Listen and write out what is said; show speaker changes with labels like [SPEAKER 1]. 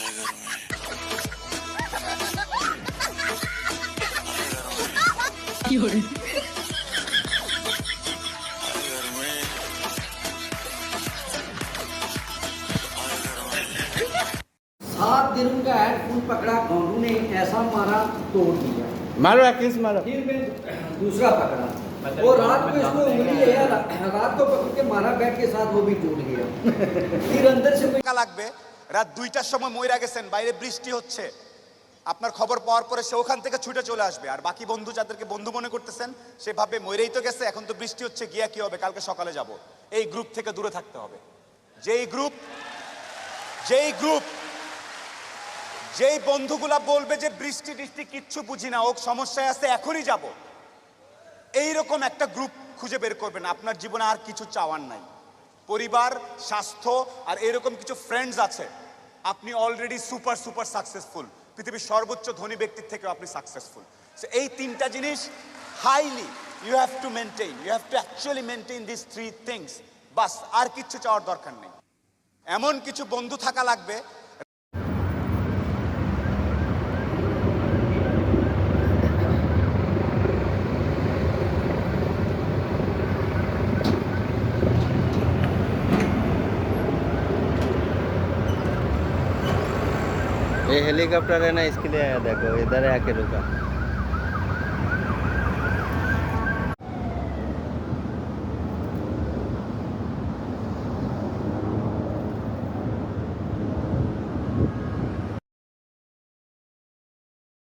[SPEAKER 1] 7 दिनों का है, फूल पकड़ा, घोंडू ने ऐसा मारा तोड़ दिया।
[SPEAKER 2] मारो किस मारो।
[SPEAKER 1] फिर मैं दूसरा पकड़ा और रात को इसको उंगली है रात को पकड़ के मारा बैट के साथ, वो भी टूट गया। फिर अंदर से
[SPEAKER 3] টাকা লাগবে। রাত 2টার সময় মইরা গেছেন, বাইরে বৃষ্টি হচ্ছে, আপনার খবর পাওয়ার পরে সে ওখান থেকে ছুটে চলে আসবে। আর বাকি বন্ধু যাদেরকে বন্ধু মনে করতেছেন সে ভাবে মইরেই তো গেছে, এখন তো বৃষ্টি হচ্ছে, গিয়া কি হবে, কালকে সকালে যাব। এই গ্রুপ থেকে দূরে থাকতে হবে। যেই গ্রুপ যেই বন্ধুগুলা বলবে যে বৃষ্টি টিষ্টি কিচ্ছু বুঝি না, ও সমস্যায় আছে, এখনই যাব, এইরকম একটা গ্রুপ খুঁজে বের করবেন। আপনার জীবনে আর কিছু চাওয়ার নাই, পরিবার, স্বাস্থ্য আর এরকম কিছু ফ্রেন্ডস আছে। আপনি অলরেডি সুপার সাকসেসফুল, পৃথিবীর সর্বোচ্চ ধনী ব্যক্তির থেকেও আপনি সাকসেসফুল। সো এই তিনটা জিনিস highly you have to maintain, you have to actually maintain this 3 things. বাস, আর কিচ্ছু চাওয়ার দরকার নেই। এমন কিছু বন্ধু থাকা লাগবে।
[SPEAKER 2] ये हेलीकॉप्टर है ना, इसके लिए आया, देखो इधर आके रुका।